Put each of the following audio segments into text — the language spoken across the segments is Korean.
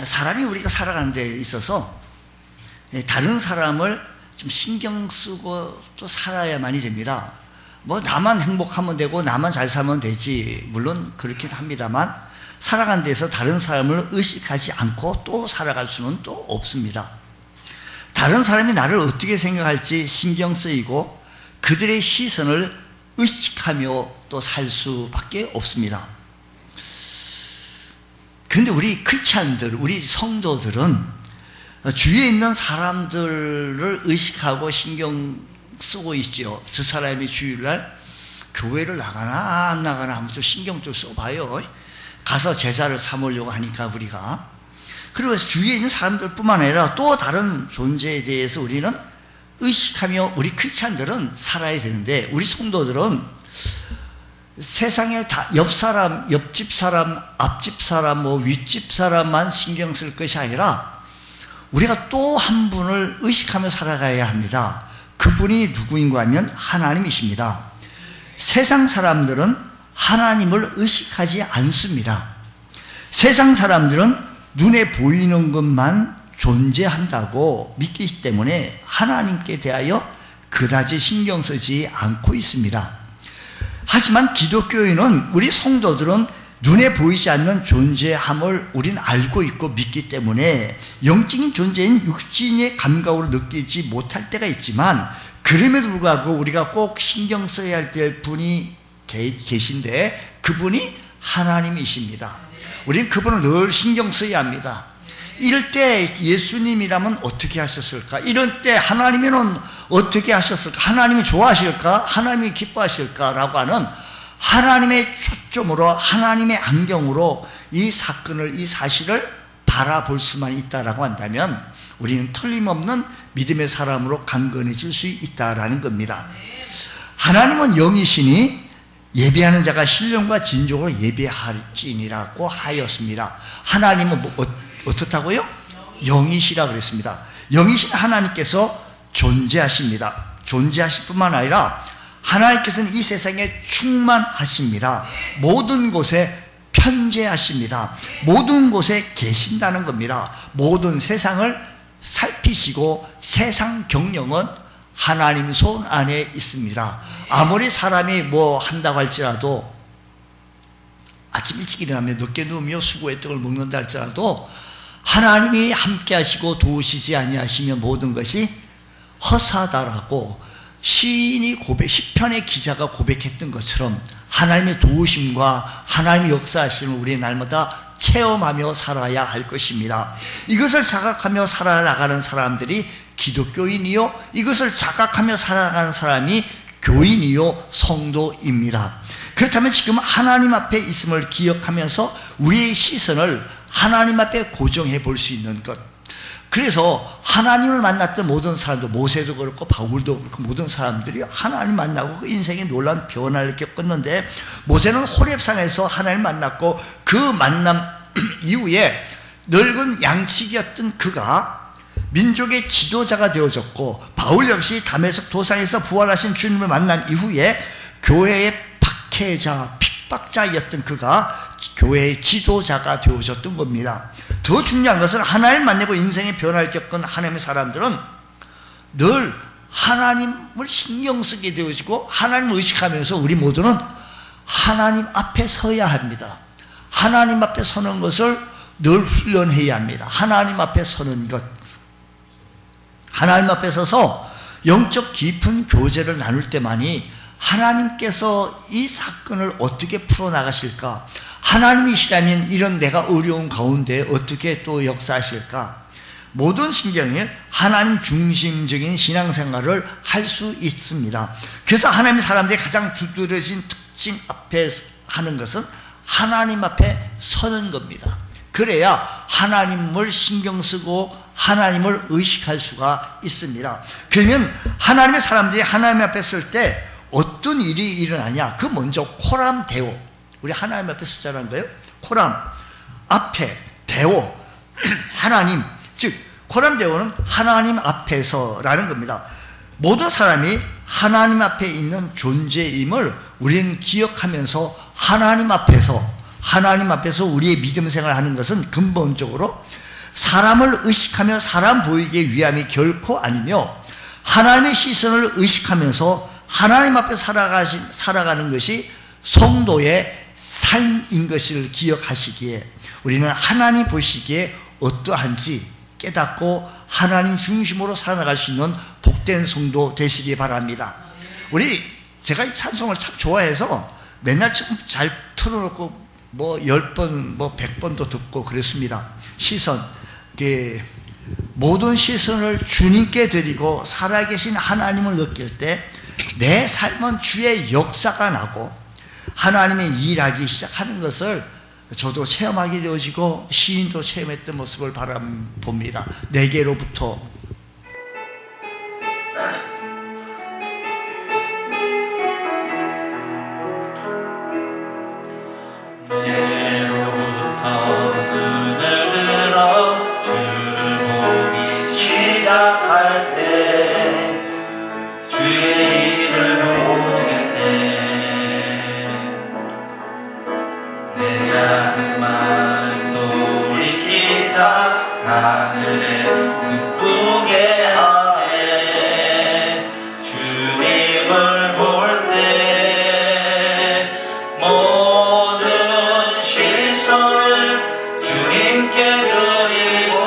사람이 우리가 살아가는 데 있어서 다른 사람을 좀 신경 쓰고 또 살아야만이 됩니다. 뭐 나만 행복하면 되고 나만 잘 살면 되지, 물론 그렇긴 합니다만 살아가는 데서 다른 사람을 의식하지 않고 또 살아갈 수는 또 없습니다. 다른 사람이 나를 어떻게 생각할지 신경 쓰이고 그들의 시선을 의식하며 또 살 수밖에 없습니다. 그런데 우리 크리스찬들, 우리 성도들은 주위에 있는 사람들을 의식하고 신경 쓰고 있죠. 저 사람이 주일날 교회를 나가나 안 나가나 하면서 신경 좀 써봐요. 가서 제자를 삼으려고 하니까 우리가. 그리고 주위에 있는 사람들 뿐만 아니라 또 다른 존재에 대해서 우리는 의식하며 우리 크리스찬들은 살아야 되는데, 우리 성도들은 세상에 다 옆 사람, 옆집 사람, 앞집 사람, 뭐 윗집 사람만 신경 쓸 것이 아니라 우리가 또 한 분을 의식하며 살아가야 합니다. 그분이 누구인가 하면 하나님이십니다. 세상 사람들은 하나님을 의식하지 않습니다. 세상 사람들은 눈에 보이는 것만 존재한다고 믿기 때문에 하나님께 대하여 그다지 신경 쓰지 않고 있습니다. 하지만 기독교인은, 우리 성도들은 눈에 보이지 않는 존재함을 우린 알고 있고 믿기 때문에 영적인 존재인 육신의 감각으로 느끼지 못할 때가 있지만, 그럼에도 불구하고 우리가 꼭 신경 써야 할 분이 계신데 그분이 하나님이십니다. 우리는 그분을 늘 신경 써야 합니다. 이럴 때 예수님이라면 어떻게 하셨을까? 이럴 때 하나님은 어떻게 하셨을까? 하나님이 좋아하실까? 하나님이 기뻐하실까? 라고 하는 하나님의 초점으로, 하나님의 안경으로 이 사건을, 이 사실을 바라볼 수만 있다라고 한다면 우리는 틀림없는 믿음의 사람으로 강건해질 수 있다라는 겁니다. 하나님은 영이시니 예배하는 자가 신령과 진정으로 예배할지니라고 하였습니다. 하나님은 어떻다고요? 영이시라 그랬습니다. 영이신 하나님께서 존재하십니다. 존재하실 뿐만 아니라 하나님께서는 이 세상에 충만하십니다. 모든 곳에 편재하십니다. 모든 곳에 계신다는 겁니다. 모든 세상을 살피시고 세상 경영은 하나님 손 안에 있습니다. 아무리 사람이 뭐 한다고 할지라도, 아침 일찍 일어나면 늦게 누우며 수고의 떡을 먹는다 할지라도 하나님이 함께 하시고 도우시지 아니하시면 모든 것이 허사다라고 시인이 시편의 기자가 고백했던 것처럼 하나님의 도우심과 하나님의 역사하심을 우리 날마다 체험하며 살아야 할 것입니다. 이것을 자각하며 살아나가는 사람들이 기독교인이요, 이것을 자각하며 살아가는 사람이 교인이요 성도입니다. 그렇다면 지금 하나님 앞에 있음을 기억하면서 우리의 시선을 하나님 앞에 고정해 볼 수 있는 것. 그래서 하나님을 만났던 모든 사람들, 모세도 그렇고 바울도 그렇고 모든 사람들이 하나님 만나고 그 인생의 놀라운 변화를 겪었는데, 모세는 호렙산에서 하나님 만났고 그 만남 이후에 늙은 양치기였던 그가 민족의 지도자가 되어졌고, 바울 역시 다메섹 도상에서 부활하신 주님을 만난 이후에 교회의 박해자, 핍박자였던 그가 교회의 지도자가 되어졌던 겁니다. 더 중요한 것은 하나님 만나고 인생의 변화를 겪은 하나님의 사람들은 늘 하나님을 신경 쓰게 되어지고 하나님을 의식하면서 우리 모두는 하나님 앞에 서야 합니다. 하나님 앞에 서는 것을 늘 훈련해야 합니다. 하나님 앞에 서는 것. 하나님 앞에 서서 영적 깊은 교제를 나눌 때만이 하나님께서 이 사건을 어떻게 풀어나가실까? 하나님이시라면 이런 내가 어려운 가운데 어떻게 또 역사하실까? 모든 신경이 하나님 중심적인 신앙생활을 할 수 있습니다. 그래서 하나님의 사람들이 가장 두드러진 특징 앞에 하는 것은 하나님 앞에 서는 겁니다. 그래야 하나님을 신경 쓰고 하나님을 의식할 수가 있습니다. 그러면 하나님의 사람들이 하나님 앞에 설 때 어떤 일이 일어나냐? 그 먼저 코람 데오, 우리 하나님 앞에 서자는 거예요. 코람 앞에 데오, 하나님, 즉 코람 데오는 하나님 앞에서라는 겁니다. 모든 사람이 하나님 앞에 있는 존재임을 우리는 기억하면서 하나님 앞에서 우리의 믿음 생활을 하는 것은 근본적으로 사람을 의식하며 사람 보이기 위함이 결코 아니며 하나님의 시선을 의식하면서 하나님 앞에 살아가는 것이 성도의 삶인 것을 기억하시기에 우리는 하나님 보시기에 어떠한지 깨닫고 하나님 중심으로 살아갈 수 있는 복된 성도 되시기 바랍니다. 제가 이 찬송을 참 좋아해서 맨날 잘 틀어놓고 10번, 100번도 듣고 그랬습니다. 시선. 모든 시선을 주님께 드리고 살아계신 하나님을 느낄 때 내 삶은 주의 역사가 나고 하나님의 일하기 시작하는 것을 저도 체험하게 되어지고 시인도 체험했던 모습을 바라봅니다. 내게로부터 눈을 들어 주를 보기 시작할 때 주의 일을 보겠네. 내 작은 마음 돌이키사 하늘에 꿈꾸게 하네. 주님을 볼 때 모든 시선을 주님께 드리고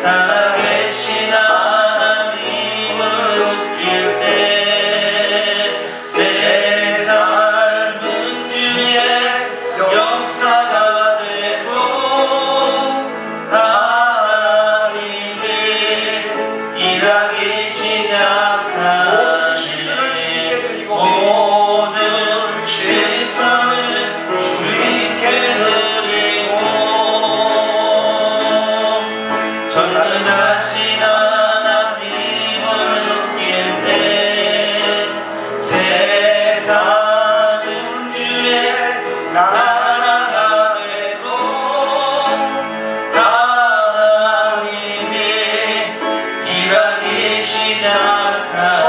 살아계신 하나님을 느낄 때 내 삶은 주의 역사가 되고 하나님이 일하기 시작하네. 모든 시선을 주님께 드리고 전능하신 하나님을 느낄 때 세상은 주의 나라가 되고 하나님이 일하기 시작하네.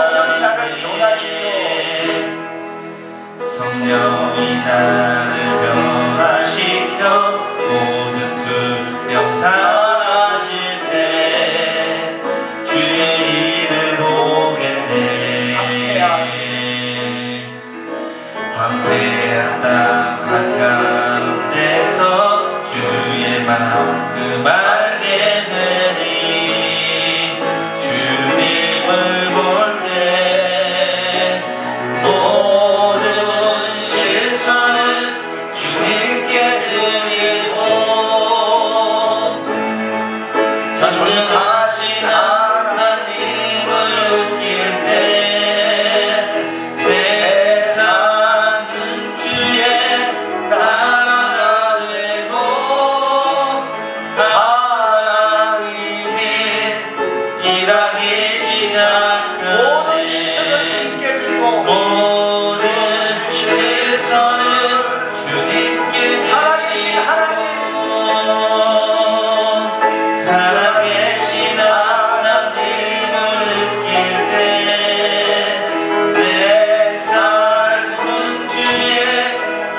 성령이 나를 변화시켜 모든 두려움 사라질 때 주의 일을 보겠네. 황폐한 땅 한가운데서 주의 마음 알게 되니 주님을 볼 때 모든 시선을 주님께 드리고 전능하신 하나님을 느낄 때 세상은 주의 나라가 되고 하나님이 일하기 시작하네. 모든 시선을 주님께 드리고 모든 시선을 주님께 살아계신 살아계신 하나님을 느낄 때 내 삶은 주의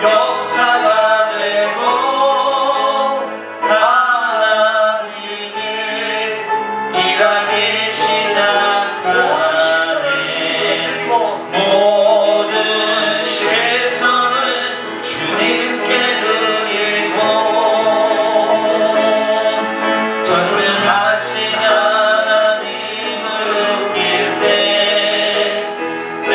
역사가 되고 하나님이 일하기 시작하네. 모든 시선을 주님께 드리고 전능하신 하나님을 느낄 때 내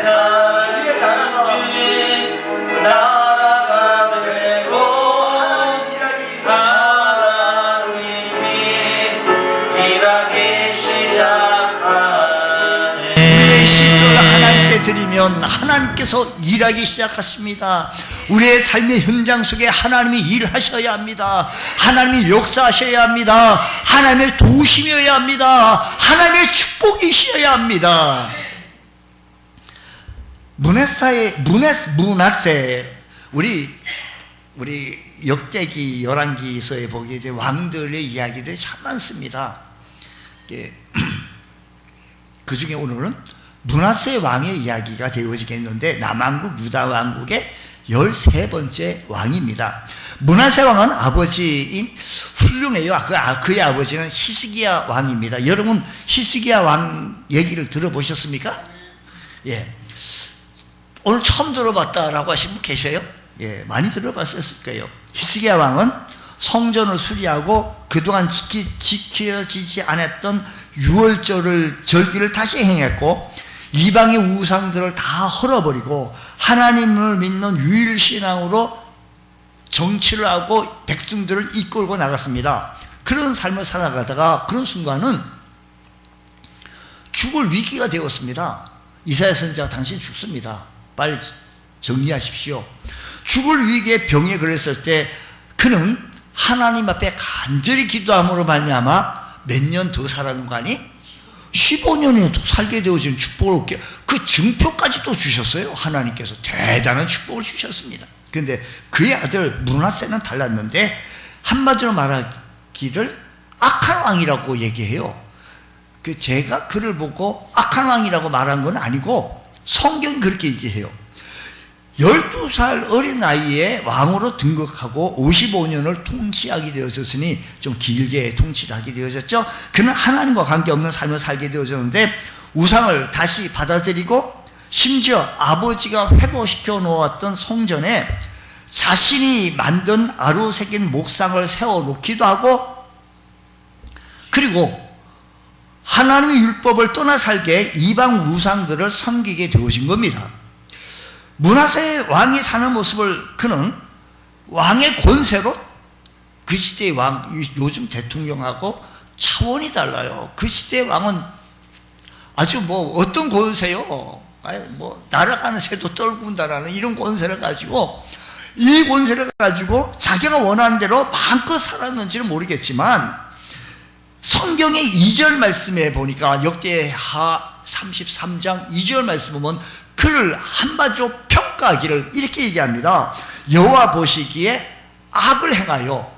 삶은 주의 나라가 되고 하나님이 일하기 시작하네. 우리의 시선을 하나님께 드리면 하나님께서 일하기 시작하십니다. 우리의 삶의 현장 속에 하나님이 일하셔야 합니다. 하나님이 역사하셔야 합니다. 하나님의 도우심이어야 합니다. 하나님의 축복이셔야 합니다. 문하세 우리 역대기 열왕기서에 보게 된 왕들의 이야기들이 참 많습니다. 그 중에 오늘은 문하세 왕의 이야기가 되어지겠는데 남왕국 유다 왕국의 13번째 왕입니다. 므낫세 왕은 아버지인 훌륭해요. 그의 아버지는 히스기야 왕입니다. 여러분 히스기야 왕 얘기를 들어보셨습니까? 예. 오늘 처음 들어봤다라고 하신 분 계세요? 예, 많이 들어봤을 거예요. 히스기야 왕은 성전을 수리하고 그동안 지켜지지 않았던 절기를 다시 행했고 이방의 우상들을 다 헐어버리고 하나님을 믿는 유일신앙으로 정치를 하고 백성들을 이끌고 나갔습니다. 그런 삶을 살아가다가 그런 순간은 죽을 위기가 되었습니다. 이사야 선지자가 당신 죽습니다. 빨리 정리하십시오. 죽을 위기에 병에 걸렸을 때 그는 하나님 앞에 간절히 기도함으로 말미암아 몇 년 더 살아는 거 아니? 15년에 살게 되어지는 축복을 얻게 그 증표까지 또 주셨어요. 하나님께서 대단한 축복을 주셨습니다. 그런데 그의 아들 므낫세는 달랐는데 한마디로 말하기를 악한 왕이라고 얘기해요. 제가 그를 보고 악한 왕이라고 말한 건 아니고 성경이 그렇게 얘기해요. 12살 어린 나이에 왕으로 등극하고 55년을 통치하게 되어졌으니 좀 길게 통치를 하게 되어졌죠. 그는 하나님과 관계없는 삶을 살게 되어졌는데 우상을 다시 받아들이고 심지어 아버지가 회복시켜 놓았던 성전에 자신이 만든 아루 새긴 목상을 세워놓기도 하고 그리고 하나님의 율법을 떠나 살게 이방 우상들을 섬기게 되어진 겁니다. 므낫세 왕이 사는 모습을 그는 왕의 권세로 그 시대의 왕, 요즘 대통령하고 차원이 달라요. 그 시대의 왕은 아주 어떤 권세요? 날아가는 새도 떨군다라는 이런 권세를 가지고 이 권세를 가지고 자기가 원하는 대로 마음껏 살았는지는 모르겠지만 성경의 2절 말씀에 보니까 역대하 33장 2절 말씀 보면 그를 한마디로 평가하기를 이렇게 얘기합니다. 여호와 보시기에 악을 행하여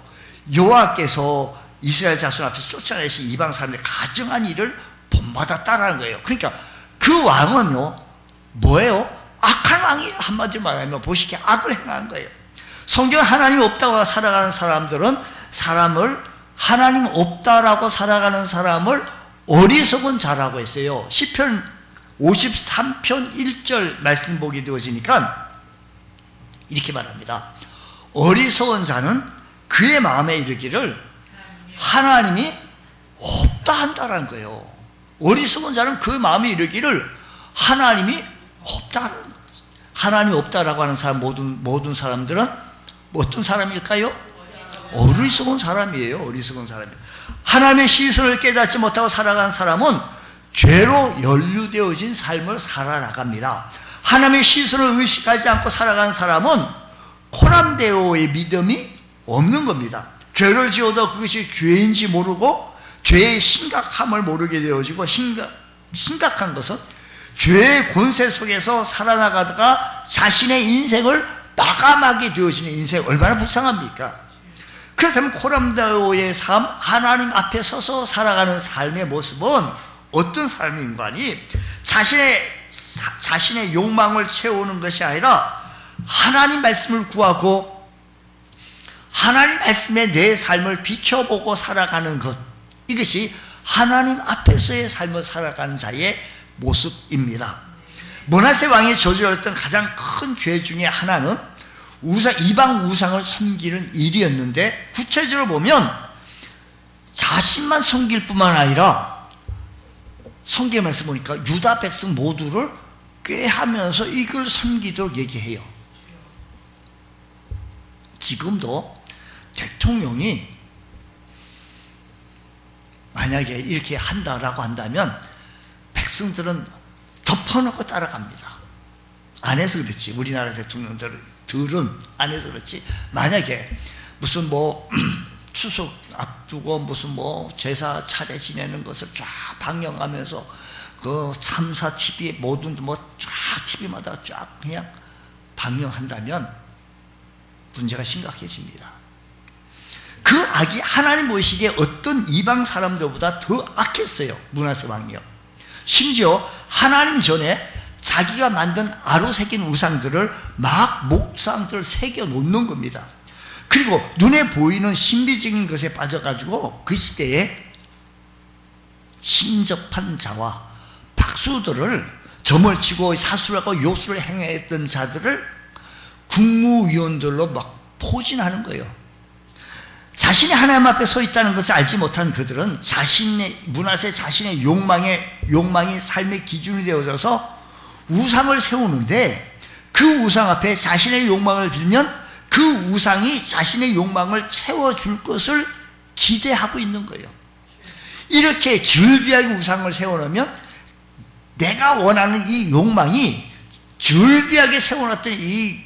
여호와께서 이스라엘 자손 앞에서 쫓아내신 이방 사람들의 가증한 일을 본받았다라는 거예요. 그러니까 그 왕은요 뭐예요? 악한 왕이 한마디로 말하면 보시기에 악을 행한 거예요. 성경 하나님이 없다고 살아가는 사람들은 하나님 없다라고 살아가는 사람을 어리석은 자라고 했어요. 시편 53편 1절 말씀 보게 되어지니까 이렇게 말합니다. 어리석은 자는 그의 마음에 이르기를 하나님이 없다 한다라는 거예요. 어리석은 자는 그 마음에 이르기를 하나님이 없다. 하나님이 없다라고 하는 사람 모든 사람들은 어떤 사람일까요? 어리석은 사람이에요. 어리석은 사람이에요. 하나님의 시선을 깨닫지 못하고 살아가는 사람은 죄로 연루되어진 삶을 살아나갑니다. 하나님의 시선을 의식하지 않고 살아가는 사람은 코람데오의 믿음이 없는 겁니다. 죄를 지어도 그것이 죄인지 모르고 죄의 심각함을 모르게 되어지고 심각한 것은 죄의 권세 속에서 살아나가다가 자신의 인생을 마감하게 되어지는 인생 얼마나 불쌍합니까? 그렇다면 코람데오의 삶, 하나님 앞에 서서 살아가는 삶의 모습은 어떤 삶인가 하니 자신의 욕망을 채우는 것이 아니라 하나님 말씀을 구하고 하나님 말씀에 내 삶을 비춰보고 살아가는 것, 이것이 하나님 앞에서의 삶을 살아가는 자의 모습입니다. 므낫세 왕이 저질렀던 가장 큰 죄 중에 하나는 이방 우상을 섬기는 일이었는데 구체적으로 보면 자신만 섬길 뿐만 아니라 성경의 말씀 보니까 유다 백성 모두를 꾀하면서 이걸 섬기도록 얘기해요. 지금도 대통령이 만약에 이렇게 한다라고 한다면 백성들은 덮어놓고 따라갑니다. 안 해서 그렇지. 우리나라 대통령들은 안 해서 그렇지. 만약에 무슨 추석 앞두고 무슨 제사 차례 지내는 것을 쫙 방영하면서 그 3사 TV 모든 쫙 TV마다 쫙 그냥 방영한다면 문제가 심각해집니다. 그 악이 하나님 보시기에 어떤 이방 사람들보다 더 악했어요. 므낫세 왕이요. 심지어 하나님 전에 자기가 만든 아로 새긴 우상들을 막 목상들을 새겨 놓는 겁니다. 그리고 눈에 보이는 신비적인 것에 빠져가지고 그 시대에 신접한 자와 박수들을 점을 치고 사술하고 요술을 행했던 자들을 국무위원들로 막 포진하는 거예요. 자신이 하나님 앞에 서 있다는 것을 알지 못한 그들은 자신의 문화세 자신의 욕망이 삶의 기준이 되어져서 우상을 세우는데 그 우상 앞에 자신의 욕망을 빌면 그 우상이 자신의 욕망을 채워줄 것을 기대하고 있는 거예요. 이렇게 즐비하게 우상을 세워놓으면 내가 원하는 이 욕망이 즐비하게 세워놨던 이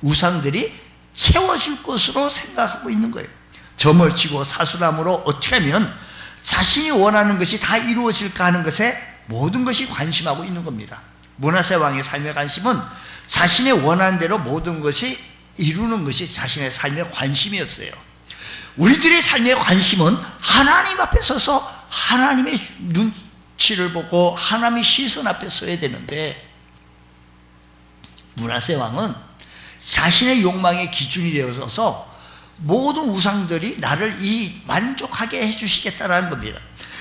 우상들이 채워줄 것으로 생각하고 있는 거예요. 점을 치고 사술함으로 어떻게 하면 자신이 원하는 것이 다 이루어질까 하는 것에 모든 것이 관심하고 있는 겁니다. 므낫세 왕의 삶의 관심은 자신의 원하는 대로 모든 것이 이루는 것이 자신의 삶의 관심이었어요. 우리들의 삶의 관심은 하나님 앞에 서서 하나님의 눈치를 보고 하나님의 시선 앞에 서야 되는데, 므낫세 왕은 자신의 욕망의 기준이 되어서 모든 우상들이 나를 만족하게 해주시겠다라는 겁니다.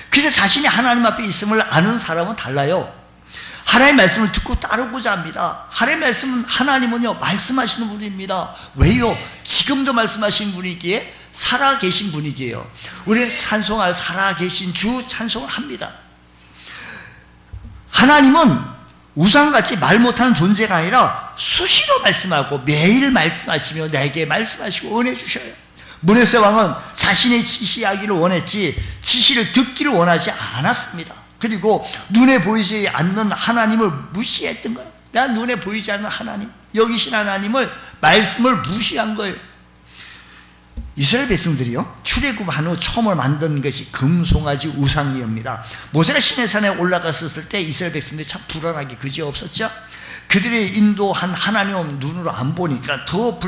그래서 자신이 하나님 앞에 있음을 아는 사람은 달라요. 하나님의 말씀을 듣고 따르고자 합니다. 하나님의 말씀은, 하나님은요 말씀하시는 분입니다. 왜요? 지금도 말씀하시는 분이기에 살아계신 분이기에요. 우리는 찬송할 살아계신 주 찬송을 합니다. 하나님은 우상같이 말 못하는 존재가 아니라 수시로 말씀하고 매일 말씀하시며 내게 말씀하시고 은혜 주셔요. 므낫세 왕은 자신의 지시하기를 원했지 지시를 듣기를 원하지 않았습니다. 그리고 눈에 보이지 않는 하나님을 무시했던 거예요. 나 눈에 보이지 않는 하나님, 여기신 하나님을, 말씀을 무시한 거예요. 이스라엘 백성들이요, 출애굽한 후 처음으로 만든 것이 금송아지 우상이옵니다. 모세가 시내산에 올라갔었을 때 이스라엘 백성들이 참 불안하게 그지없었죠. 그들의 인도한 하나님 눈으로 안 보니까 더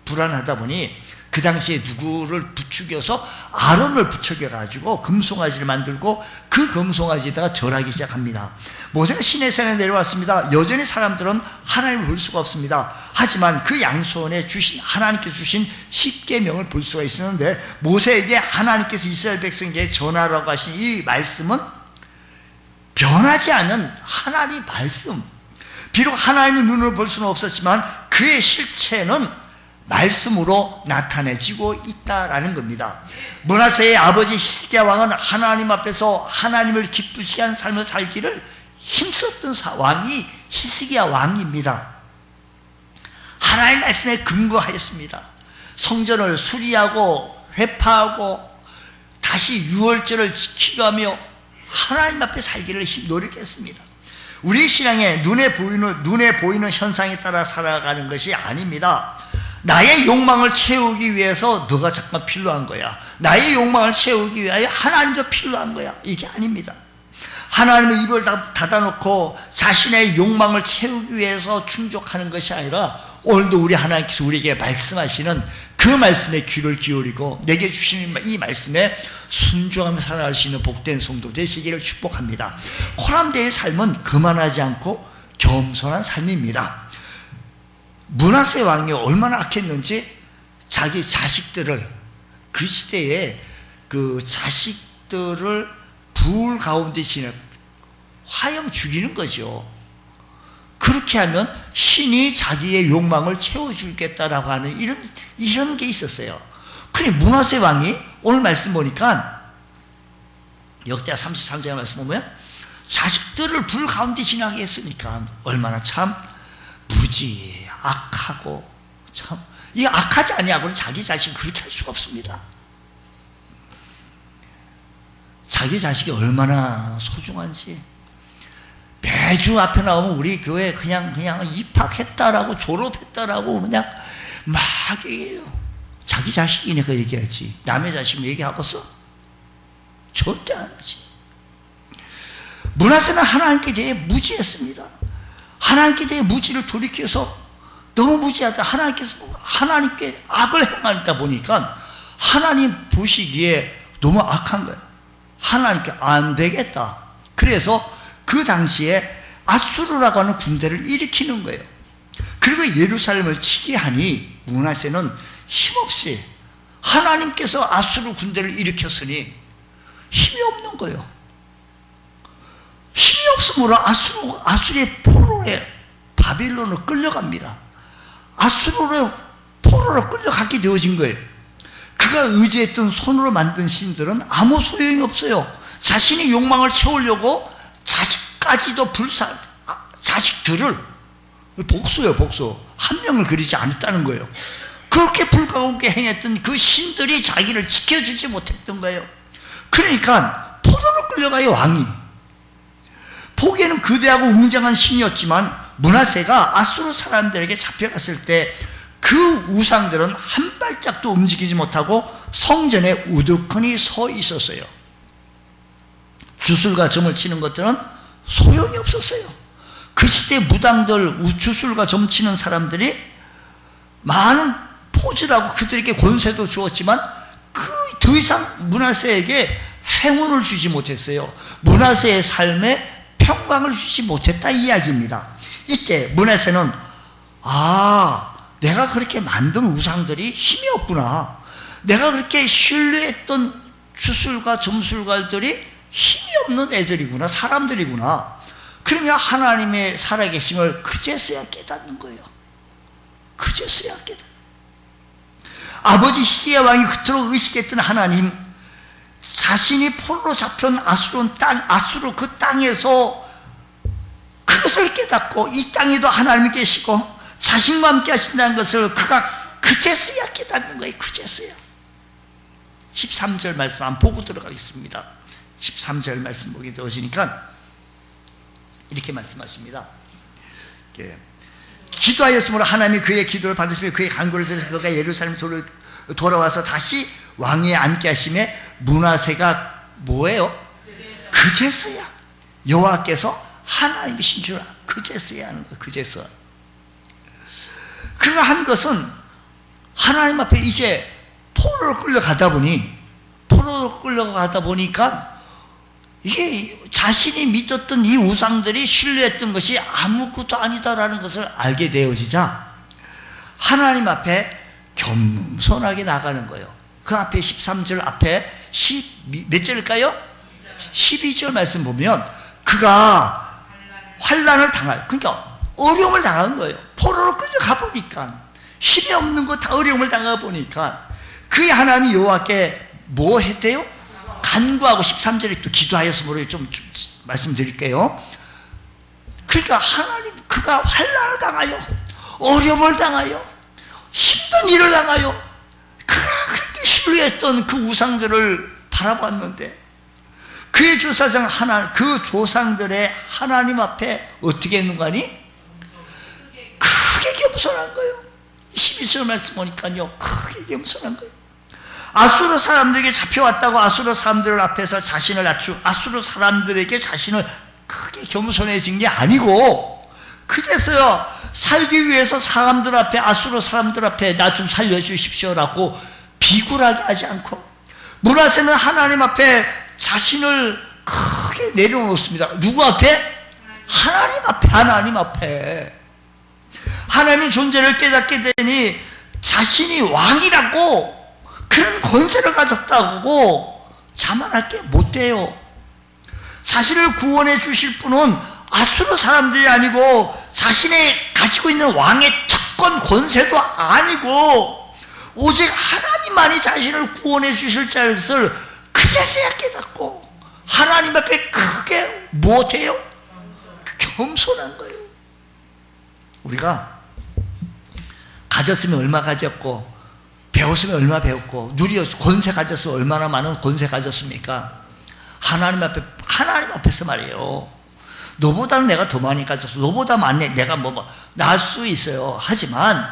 불안하다 보니 그 당시에 누구를 부추겨서 아론을 부추겨가지고 금송아지를 만들고 그 금송아지에다가 절하기 시작합니다. 모세가 시내산에 내려왔습니다. 여전히 사람들은 하나님을 볼 수가 없습니다. 하지만 그 양손에 주신, 하나님께서 주신 십계명을 볼 수가 있었는데, 모세에게 하나님께서 이스라엘 백성에게 전하라고 하신 이 말씀은 변하지 않는 하나님의 말씀. 비록 하나님의 눈으로 볼 수는 없었지만 그의 실체는 말씀으로 나타내지고 있다라는 겁니다. 므낫세의 아버지 히스기야 왕은 하나님 앞에서 하나님을 기쁘시게 하는 삶을 살기를 힘썼던 왕이 히스기야 왕입니다. 하나님의 말씀에 근거하였습니다. 성전을 수리하고 회파하고 다시 유월절을 지키가며 하나님 앞에 살기를 노력했습니다. 우리 신앙에 눈에 보이는 현상에 따라 살아가는 것이 아닙니다. 나의 욕망을 채우기 위해서 너가 잠깐 필요한 거야. 나의 욕망을 채우기 위하여 하나님도 필요한 거야. 이게 아닙니다. 하나님의 입을 닫아놓고 자신의 욕망을 채우기 위해서 충족하는 것이 아니라, 오늘도 우리 하나님께서 우리에게 말씀하시는 그 말씀에 귀를 기울이고 내게 주시는 이 말씀에 순종하며 살아갈 수 있는 복된 성도 되시기를 축복합니다. 코람데의 삶은 거만하지 않고 겸손한 삶입니다. 므낫세 왕이 얼마나 악했는지 자기 자식들을, 그 시대에 그 자식들을 불 가운데 지내 화형 죽이는 거죠. 그렇게 하면 신이 자기의 욕망을 채워주겠다라고 하는 이런 게 있었어요. 그래, 므낫세 왕이 오늘 말씀 보니까 역대하 33장의 말씀 보면 자식들을 불 가운데 지나게 했으니까 얼마나 참 무지 악하고, 참 이 악하지 아니하고는 자기 자식 그렇게 할 수가 없습니다. 자기 자식이 얼마나 소중한지. 매주 앞에 나오면 우리 교회 그냥 입학했다라고 졸업했다라고 그냥 막 얘기해요. 자기 자식이니까 얘기하지. 남의 자식 얘기하고서 절대 안 하지. 므낫세는 하나님께 대해 무지했습니다. 하나님께 대해 무지를 돌이켜서 너무 무지하다. 하나님께 악을 행하다 보니까 하나님 보시기에 너무 악한 거예요. 하나님께 안 되겠다. 그래서 그 당시에 아수르라고 하는 군대를 일으키는 거예요. 그리고 예루살렘을 치게 하니 므낫세는 힘없이, 하나님께서 아수르 군대를 일으켰으니 힘이 없는 거예요. 힘이 없으므로 아수르의 포로에 바빌론으로 끌려갑니다. 아수르의 포로로 끌려가게 되어진 거예요. 그가 의지했던 손으로 만든 신들은 아무 소용이 없어요. 자신의 욕망을 채우려고 자식까지도 자식들을, 복수예요, 복수. 한 명을 그리지 않았다는 거예요. 그렇게 불가운데 행했던 그 신들이 자기를 지켜주지 못했던 거예요. 그러니까 포로로 끌려가요, 왕이. 보기에는 거대하고 웅장한 신이었지만 므낫세가 아수르 사람들에게 잡혀갔을 때 그 우상들은 한 발짝도 움직이지 못하고 성전에 우두커니 서 있었어요. 주술과 점을 치는 것들은 소용이 없었어요. 그 시대 무당들, 주술과 점 치는 사람들이 많은 포즈라고 그들에게 권세도 주었지만 더 이상 므낫세에게 행운을 주지 못했어요. 므낫세의 삶에 평강을 주지 못했다 이 이야기입니다. 이때 므낫세는 내가 그렇게 만든 우상들이 힘이 없구나. 내가 그렇게 신뢰했던 주술가 점술가들이 힘이 없는 애들이구나, 사람들이구나. 그러면 하나님의 살아계심을 그제서야 깨닫는 거예요. 그제서야 깨닫는 거예요. 아버지 히스기야 왕이 그토록 의식했던 하나님, 자신이 포로로 잡혀온 아수르 그 땅에서 그것을 깨닫고 이 땅에도 하나님이 계시고 자신과 함께 하신다는 것을 그가 그제서야 깨닫는 거예요. 그제서야. 13절 말씀 안 보고 들어가겠습니다. 13절 말씀 보게 되어지니까 이렇게 말씀하십니다. 기도하였으므로 하나님이 그의 기도를 받으시며 그의 간구를 들으셔서 그가 예루살렘 돌아와서 다시 왕위에 앉게 하심에 므낫세가 뭐예요? 그제서야 여호와께서 하나님이신 줄 그제서야 하는 거예요. 그제서 그가 한 것은 하나님 앞에 이제 포로로 끌려가다 보니까 이게 자신이 믿었던 이 우상들이 신뢰했던 것이 아무것도 아니다라는 것을 알게 되어지자 하나님 앞에 겸손하게 나가는 거예요. 그 앞에 13절 앞에 몇 절일까요? 12절 말씀 보면 그가 환난을 당할, 그러니까 어려움을 당한 거예요. 포로로 끌려가 보니까 힘이 없는 거 다 어려움을 당하 보니까 그의 하나님 여호와께 뭐 했대요? 간구하고 13절에 또 기도하였으므로 좀 말씀드릴게요. 그러니까 하나님, 그가 환난을 당하여 어려움을 당하여 힘든 일을 당하여 그가 그렇게 신뢰했던 그 우상들을 바라봤는데 그의 조사장 그 조상들의 하나님 앞에 어떻게 했는가니? 크게 겸손한 거예요. 12절 말씀 보니까요, 크게 겸손한 거예요. 아수르 사람들에게 잡혀왔다고 아수르 사람들 앞에서 자신을 아수르 사람들에게 자신을 크게 겸손해진 게 아니고 그제서야 살기 위해서 사람들 앞에, 아수르 사람들 앞에 나 좀 살려주십시오라고 비굴하게 하지 않고 므낫세는 하나님 앞에 자신을 크게 내려놓습니다. 누구 앞에? 하나님 앞에. 하나님 앞에. 하나님의 존재를 깨닫게 되니 자신이 왕이라고 그런 권세를 가졌다고 자만할 게 못 돼요. 자신을 구원해 주실 분은 아수르 사람들이 아니고 자신이 가지고 있는 왕의 특권 권세도 아니고 오직 하나님만이 자신을 구원해 주실 자를 그제서야 깨닫고 하나님 앞에 크게 무엇해요? 겸손한 거예요. 우리가 가졌으면 얼마 가졌고 배웠으면 얼마 배웠고 권세 가졌으면 얼마나 많은 권세 가졌습니까? 하나님 앞에서 말이에요. 너보다는 내가 더 많이 가졌어. 너보다 많네. 내가 나을 수 있어요. 하지만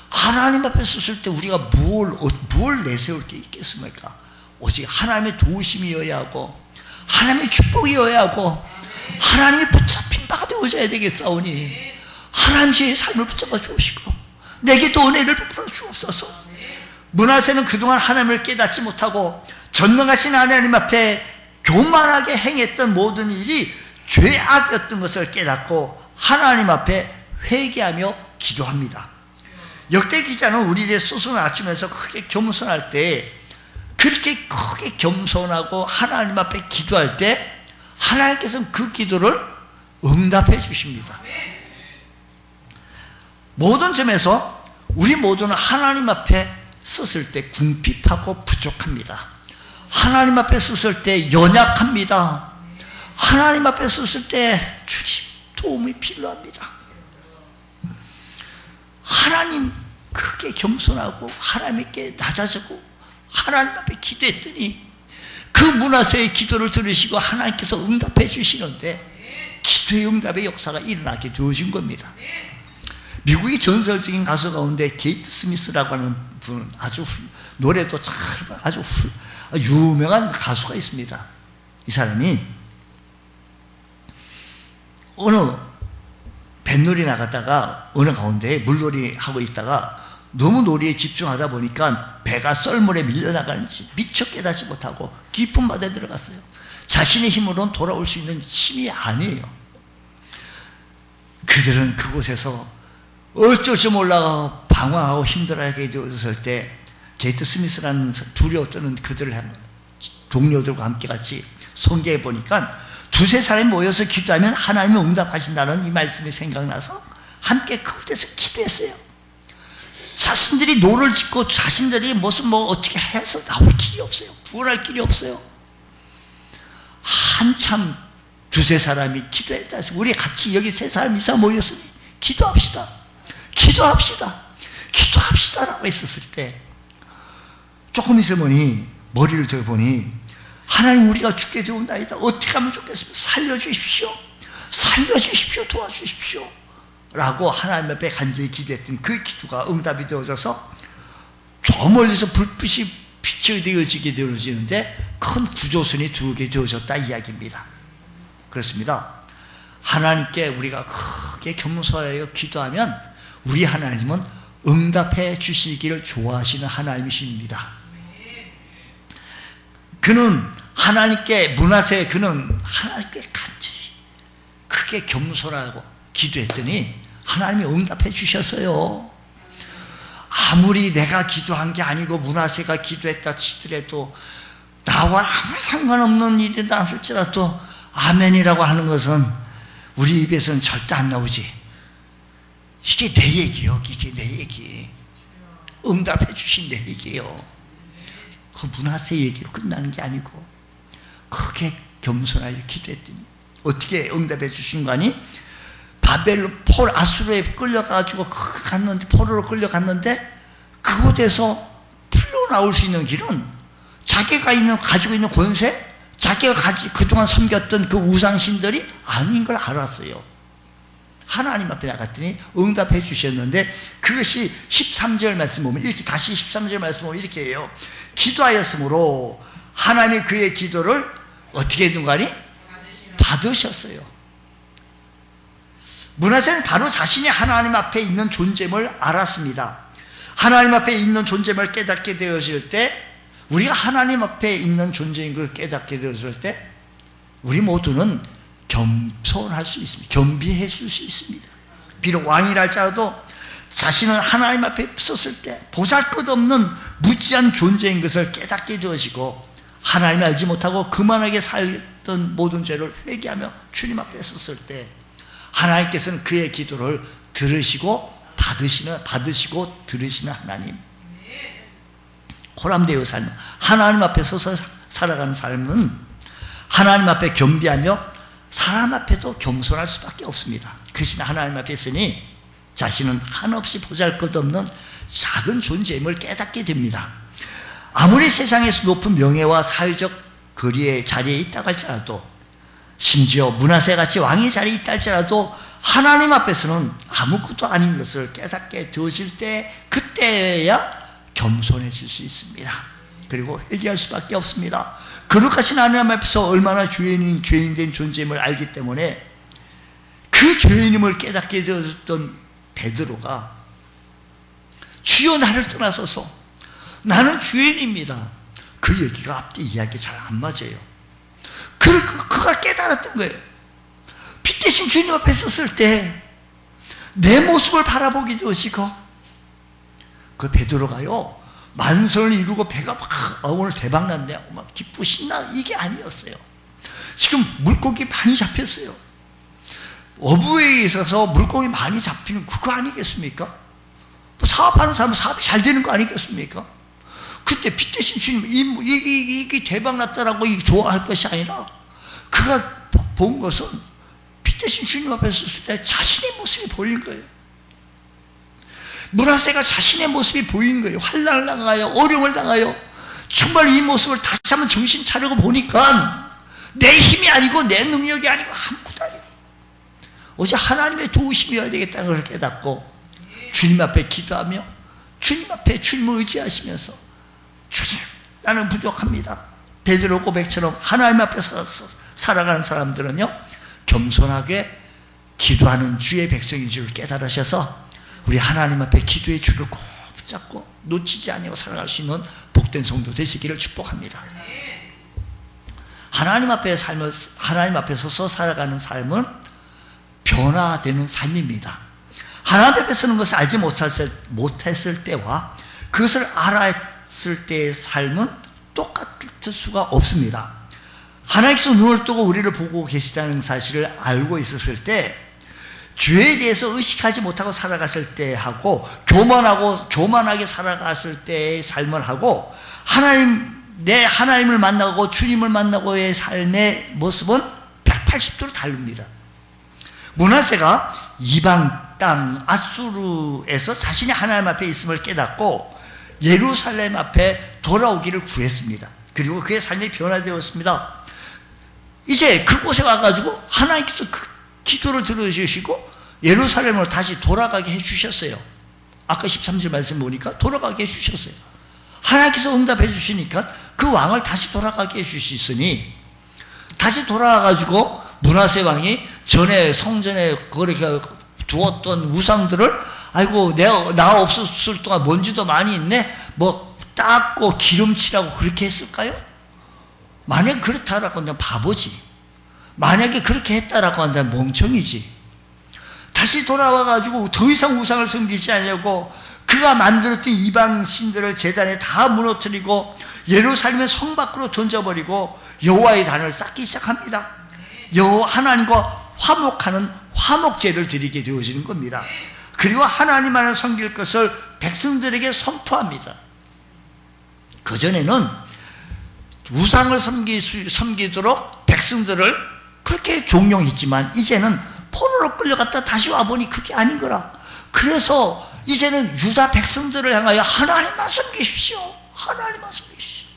하나님 앞에 섰을 때 우리가 뭘 내세울 게 있겠습니까? 오직 하나님의 도우심이어야 하고 하나님의 축복이어야 하고 하나님이 붙잡힌 바가 되어져야 되겠사오니 하나님의 삶을 붙잡아 주시고 내게 또 은혜를 베풀어 주옵소서. 므낫세는 그동안 하나님을 깨닫지 못하고 전능하신 하나님 앞에 교만하게 행했던 모든 일이 죄악이었던 것을 깨닫고 하나님 앞에 회개하며 기도합니다. 역대 기자는 우리의 소송을 낮추면서 크게 겸손할 때, 그렇게 크게 겸손하고 하나님 앞에 기도할 때 하나님께서는 그 기도를 응답해 주십니다. 모든 점에서 우리 모두는 하나님 앞에 섰을 때 궁핍하고 부족합니다. 하나님 앞에 섰을 때 연약합니다. 하나님 앞에 섰을 때 주님 도움이 필요합니다. 하나님 크게 겸손하고 하나님께 낮아지고 하나님 앞에 기도했더니 그 므낫세의 기도를 들으시고 하나님께서 응답해 주시는데 기도의 응답의 역사가 일어나게 되어진 겁니다. 미국의 전설적인 가수 가운데 게이트 스미스라고 하는 분은 아주 노래도 잘 아주 유명한 가수가 있습니다. 이 사람이 어느 뱃놀이 나갔다가 어느 가운데 물놀이 하고 있다가 너무 놀이에 집중하다 보니까 배가 썰물에 밀려나가는지 미처 깨닫지 못하고 깊은 바다에 들어갔어요. 자신의 힘으로는 돌아올 수 있는 힘이 아니에요. 그들은 그곳에서 어쩔 줄 몰라 방황하고 힘들어하게 되었을 때 게이트 스미스라는 두려워 떠는 그들을 동료들과 함께 같이 성경에 보니까 두세 사람이 모여서 기도하면 하나님이 응답하신다는 이 말씀이 생각나서 함께 그곳에서 기도했어요. 자신들이 노를 짓고 자신들이 무슨 어떻게 해서 나올 길이 없어요. 구원할 길이 없어요. 한참 두세 사람이 기도했다. 우리 같이 여기 세 사람 이상 모였으니 기도합시다. 기도합시다. 기도합시다라고 했었을 때 조금 있으면 머리를 들어보니 하나님 우리가 죽게 되온다이다. 어떻게 하면 좋겠습니까? 살려주십시오. 살려주십시오. 도와주십시오. 라고 하나님 앞에 간절히 기도했더니 그 기도가 응답이 되어져서 저 멀리서 불빛이 빛이 되어지는데 큰 구조선이 2개 되어졌다 이야기입니다. 그렇습니다. 하나님께 우리가 크게 겸손하여 기도하면 우리 하나님은 응답해 주시기를 좋아하시는 하나님이십니다. 그는 하나님께 므낫세 그는 하나님께 간절히 크게 겸손하고 기도했더니 하나님이 응답해 주셨어요. 아무리 내가 기도한 게 아니고 므낫세가 기도했다 치더라도 나와 아무 상관없는 일이다 할지라도 아멘이라고 하는 것은 우리 입에서는 절대 안 나오지. 이게 내 얘기요. 이게 내 얘기. 응답해 주신 내 얘기예요. 그 므낫세 얘기로 끝나는 게 아니고 크게 겸손하게 기도했더니 어떻게 응답해 주신 거 아니? 바벨론 아수르에 끌려가지고 갔는데 포로로 끌려갔는데 그곳에서 풀려나올 수 있는 길은 자기가 가지고 있는 권세, 자기가 그동안 섬겼던 그 우상신들이 아닌 걸 알았어요. 하나님 앞에 나갔더니 응답해 주셨는데 그것이 13절 말씀 보면 이렇게 다시 13절 말씀 보면 이렇게 해요. 기도하였으므로 하나님이 그의 기도를 어떻게 했는 거 아니? 받으셨어요. 므낫세는 바로 자신이 하나님 앞에 있는 존재임을 알았습니다. 하나님 앞에 있는 존재임을 깨닫게 되었을 때 우리가 하나님 앞에 있는 존재인 걸 깨닫게 되었을 때 우리 모두는 겸손할 수 있습니다. 겸비해질 수 있습니다. 비록 왕이라 할지라도 자신은 하나님 앞에 섰을 때 보잘것없는 무지한 존재인 것을 깨닫게 되어지고 하나님이 알지 못하고 그만하게 살던 모든 죄를 회개하며 주님 앞에 섰을 때 하나님께서는 그의 기도를 받으시고 들으시는 하나님. 호람되어 삶은 하나님 앞에 서서 살아가는 삶은 하나님 앞에 겸비하며 사람 앞에도 겸손할 수밖에 없습니다. 그것이 하나님 앞에 있으니 자신은 한없이 보잘것없는 작은 존재임을 깨닫게 됩니다. 아무리 세상에서 높은 명예와 사회적 거리의 자리에 있다고 할지라도 심지어 므낫세같이 왕의 자리에 있다 할지라도 하나님 앞에서는 아무것도 아닌 것을 깨닫게 되어질 때 그때야 겸손해질 수 있습니다. 그리고 회개할 수밖에 없습니다. 거룩하신 하나님 앞에서 얼마나 죄인된 존재임을 알기 때문에 그 죄인임을 깨닫게 되었던 베드로가 주여 나를 떠나소서 나는 죄인입니다. 그 얘기가 앞뒤 이야기 잘 안 맞아요. 그가 깨달았던 거예요. 대신 주님 앞에 섰을 때 내 모습을 바라보기도 하시고, 그 베드로가요 만선을 이루고 배가 막 오늘 대박 났네요 막 기쁘고 신나, 이게 아니었어요. 지금 물고기 많이 잡혔어요. 어부에 있어서 물고기 많이 잡히는 그거 아니겠습니까? 사업하는 사람은 사업이 잘 되는 거 아니겠습니까? 그때 피 대신 주님 이게 대박 났다라고 좋아할 것이 아니라, 그가 본 것은 피 대신 주님 앞에 섰을 때 자신의 모습이 보인 거예요. 므낫세가 자신의 모습이 보인 거예요. 환난을 당하여 어려움을 당하여 정말 이 모습을 다시 한번 정신 차리고 보니까 내 힘이 아니고 내 능력이 아니고 아무것도 아니고 오직 하나님의 도우심이어야 되겠다는 걸 깨닫고 주님 앞에 기도하며 주님 앞에 주님을 의지하시면서, 주님 나는 부족합니다. 베드로 고백처럼 하나님 앞에 서서 살아가는 사람들은요 겸손하게 기도하는 주의 백성인 줄 깨달으셔서 우리 하나님 앞에 기도의 줄을 꼭 붙잡고 놓치지 않고 살아갈 수 있는 복된 성도 되시기를 축복합니다. 하나님 앞에 서서 살아가는 삶은 변화되는 삶입니다. 하나님 앞에 서는 것을 알지 못했을 때와 그것을 알았을 때의 삶은 똑같을 수가 없습니다. 하나님께서 눈을 뜨고 우리를 보고 계시다는 사실을 알고 있었을 때, 죄에 대해서 의식하지 못하고 살아갔을 때하고 교만하게 살아갔을 때의 삶을 하고 내 하나님을 만나고 주님을 만나고의 삶의 모습은 180도로 다릅니다. 므낫세가 이방 땅 아수르에서 자신이 하나님 앞에 있음을 깨닫고 예루살렘 앞에 돌아오기를 구했습니다. 그리고 그의 삶이 변화되었습니다. 이제 그곳에 와가지고 하나님께서 그 기도를 들어주시고 예루살렘으로 다시 돌아가게 해주셨어요. 아까 13절 말씀 보니까 돌아가게 해주셨어요. 하나님께서 응답해 주시니까 그 왕을 다시 돌아가게 해주시으니, 다시 돌아와가지고 므낫세 왕이 전에 성전에 그렇게 두었던 우상들을 아이고 나 없었을 동안 먼지도 많이 있네 뭐 닦고 기름칠하고 그렇게 했을까요? 만약 그렇다라고 한다면 바보지. 만약에 그렇게 했다라고 한다면 멍청이지. 다시 돌아와가지고 더 이상 우상을 섬기지 않으려고 그가 만들었던 이방 신들을 제단에 다 무너뜨리고 예루살렘의 성 밖으로 던져버리고 여호와의 단을 쌓기 시작합니다. 하나님과 화목하는 화목제를 드리게 되어지는 겁니다. 그리고 하나님만을 섬길 것을 백성들에게 선포합니다. 그전에는 우상을 섬기도록 백성들을 그렇게 종용했지만 이제는 포로로 끌려갔다 다시 와보니 그게 아닌 거라. 그래서 이제는 유다 백성들을 향하여 하나님만 섬기십시오. 하나님만 섬기십시오.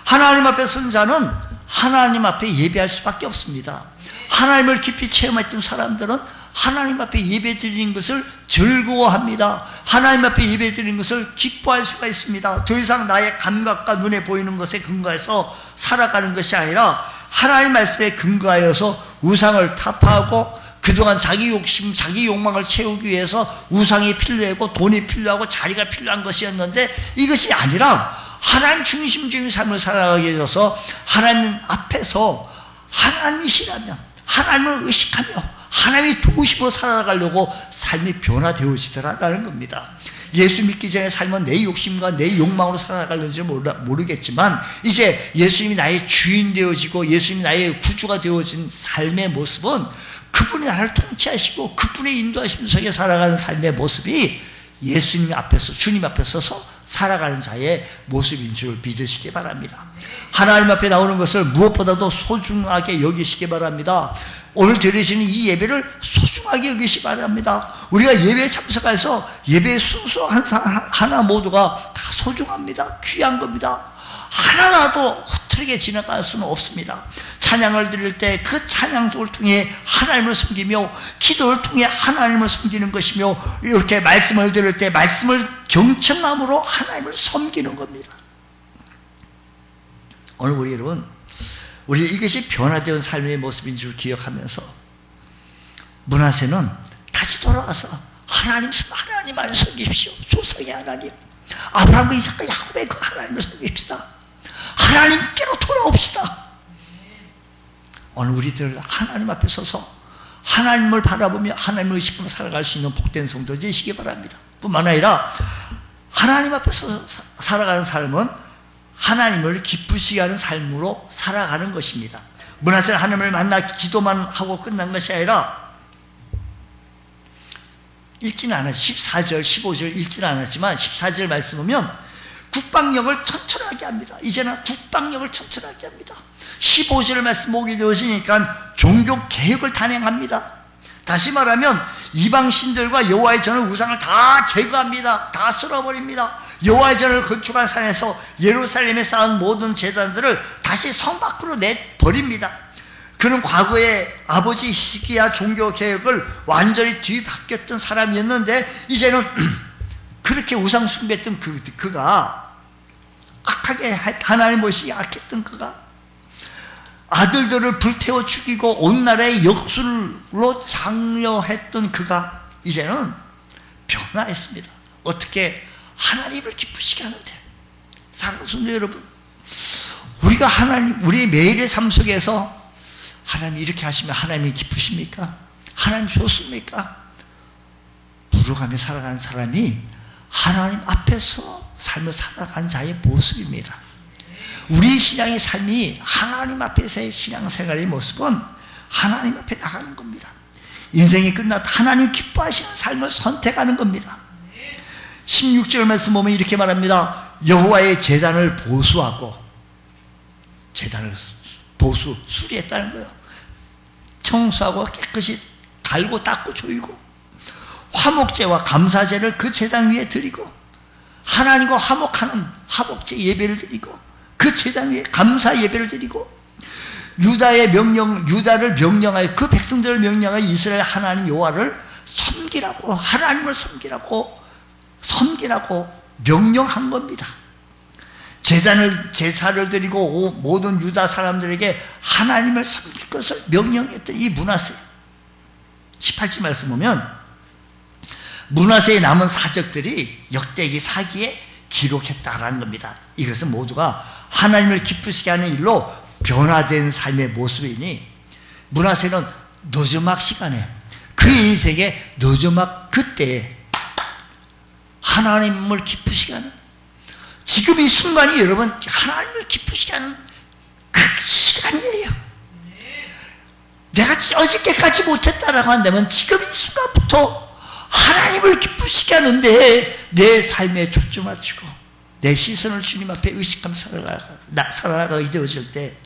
하나님 앞에 선 자는 하나님 앞에 예배할 수밖에 없습니다. 하나님을 깊이 체험했던 사람들은 하나님 앞에 예배 드리는 것을 즐거워합니다. 하나님 앞에 예배 드리는 것을 기뻐할 수가 있습니다. 더 이상 나의 감각과 눈에 보이는 것에 근거해서 살아가는 것이 아니라 하나님 말씀에 근거하여서 우상을 타파하고 그동안 자기 욕심, 자기 욕망을 채우기 위해서 우상이 필요하고 돈이 필요하고 자리가 필요한 것이었는데 이것이 아니라 하나님 중심적인 삶을 살아가게 되어서 하나님 앞에서 하나님이시라면 하나님을 의식하며 하나님이 도우시고 살아가려고 삶이 변화되어지더라라는 겁니다. 예수 믿기 전에 삶은 내 욕심과 내 욕망으로 살아가는지 모르겠지만 이제 예수님이 나의 주인 되어지고 예수님이 나의 구주가 되어진 삶의 모습은 그분이 나를 통치하시고 그분의 인도하심 속에 살아가는 삶의 모습이 예수님 앞에서 주님 앞에 서서 살아가는 자의 모습인 줄 믿으시기 바랍니다. 하나님 앞에 나오는 것을 무엇보다도 소중하게 여기시기 바랍니다. 오늘 드리시는 이 예배를 소중하게 여기시기 바랍니다. 우리가 예배에 참석해서 예배의 순서 하나 모두가 다 소중합니다. 귀한 겁니다. 하나라도 흐트리게 지나갈 수는 없습니다. 찬양을 드릴 때 그 찬양 속을 통해 하나님을 섬기며 기도를 통해 하나님을 섬기는 것이며 이렇게 말씀을 들을 때 말씀을 경청함으로 하나님을 섬기는 겁니다. 오늘 우리 여러분, 우리 이것이 변화되온 삶의 모습인 줄 기억하면서 므낫세는 다시 돌아와서 하나님 안에 섬기십시오. 조상의 하나님, 아브라함과 이삭과 야곱의 그 하나님을 섬깁시다. 하나님께로 돌아옵시다. 오늘 우리들 하나님 앞에 서서 하나님을 바라보며 하나님을 의식하며 살아갈 수 있는 복된 성도 되시기 바랍니다. 뿐만 아니라 하나님 앞에서 살아가는 삶은 하나님을 기쁘시게 하는 삶으로 살아가는 것입니다. 므낫세는 하나님을 만나 기도만 하고 끝난 것이 아니라 읽지는 않았어요. 14절, 15절 읽지는 않았지만 14절 말씀 보면 국방력을 튼튼하게 합니다. 이제는 국방력을 튼튼하게 합니다. 15절 말씀 보게 되어지니까 종교 개혁을 단행합니다. 다시 말하면 이방 신들과 여호와의 전을 우상을 다 제거합니다. 다 쓸어버립니다. 여호와의 전을 건축한 산에서 예루살렘에 쌓은 모든 제단들을 다시 성 밖으로 내버립니다. 그는 과거에 아버지 히스기야 종교 개혁을 완전히 뒤바뀌었던 사람이었는데 이제는 그렇게 우상 숭배했던 그가 악하게 하나님 보시기 악했던 그가 아들들을 불태워 죽이고 온 나라의 역술로 장려했던 그가 이제는 변화했습니다. 어떻게 하나님을 기쁘시게 하는데, 사랑하는 성도 여러분, 우리가 하나님, 우리 매일의 삶 속에서 하나님이 이렇게 하시면 하나님이 기쁘십니까? 하나님 좋습니까? 부르가며 살아가는 사람이 하나님 앞에서 삶을 살아간 자의 모습입니다. 우리 신앙의 삶이 하나님 앞에서의 신앙생활의 모습은 하나님 앞에 나가는 겁니다. 인생이 끝났다 하나님 기뻐하시는 삶을 선택하는 겁니다. 16절 말씀 보면 이렇게 말합니다. 여호와의 제단을 보수하고, 제단을 수리했다는 거예요. 청소하고 깨끗이 갈고 닦고 조이고, 화목제와 감사제를 그 제단 위에 드리고, 하나님과 화목하는 화목제 예배를 드리고, 그 제단 위에 감사 예배를 드리고, 유다를 명령하여, 그 백성들을 명령하여 이스라엘 하나님 여호와를 섬기라고, 하나님을 섬기라고 명령한 겁니다. 제사를 드리고 모든 유다 사람들에게 하나님을 섬길 것을 명령했던 이 므낫세. 18절 말씀 보면 므낫세의 남은 사적들이 역대기 사기에 기록했다라는 겁니다. 이것은 모두가 하나님을 기쁘시게 하는 일로 변화된 삶의 모습이니, 므낫세는 너저막 시간에, 그 인생의 너저막 그때에 하나님을 기쁘시게 하는, 지금 이 순간이 여러분 하나님을 기쁘시게 하는 그 시간이에요. 내가 어저께까지 못했다라고 한다면 지금 이 순간부터 하나님을 기쁘시게 하는데 내 삶에 초점 맞추고 내 시선을 주님 앞에 의식하며 살아가게 되어질 때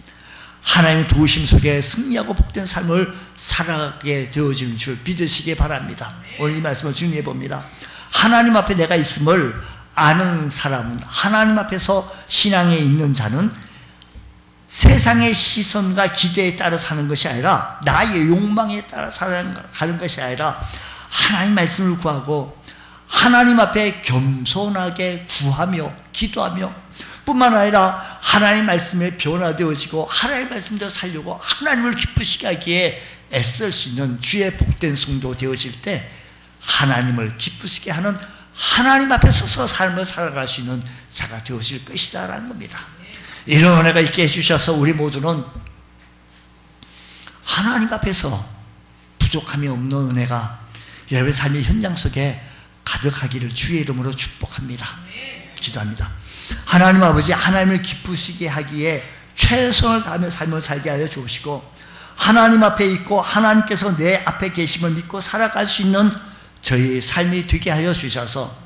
하나님의 도우심 속에 승리하고 복된 삶을 살아가게 되어지는 줄 믿으시기 바랍니다. 오늘 이 말씀을 정리해 봅니다. 하나님 앞에 내가 있음을 아는 사람은, 하나님 앞에서 신앙에 있는 자는 세상의 시선과 기대에 따라 사는 것이 아니라, 나의 욕망에 따라 살아가는 것이 아니라 하나님 말씀을 구하고 하나님 앞에 겸손하게 구하며 기도하며, 뿐만 아니라 하나님 말씀에 변화되어지고 하나님 말씀대로 살려고 하나님을 기쁘시게 하기에 애쓸 수 있는 주의 복된 성도 되어질 때 하나님을 기쁘시게 하는, 하나님 앞에 서서 삶을 살아갈 수 있는 자가 되어질 것이다 라는 겁니다. 이런 은혜가 있게 해주셔서 우리 모두는 하나님 앞에서 부족함이 없는 은혜가 여러분의 삶의 현장 속에 가득하기를 주의 이름으로 축복합니다. 기도합니다. 하나님 아버지, 하나님을 기쁘시게 하기에 최선을 다하며 삶을 살게 하여 주시고, 하나님 앞에 있고 하나님께서 내 앞에 계심을 믿고 살아갈 수 있는 저희 삶이 되게 하여 주셔서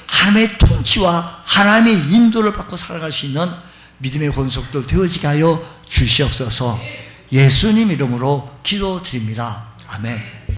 하나님의 통치와 하나님의 인도를 받고 살아갈 수 있는 믿음의 권속들 되어지게 하여 주시옵소서. 예수님 이름으로 기도드립니다. 아멘.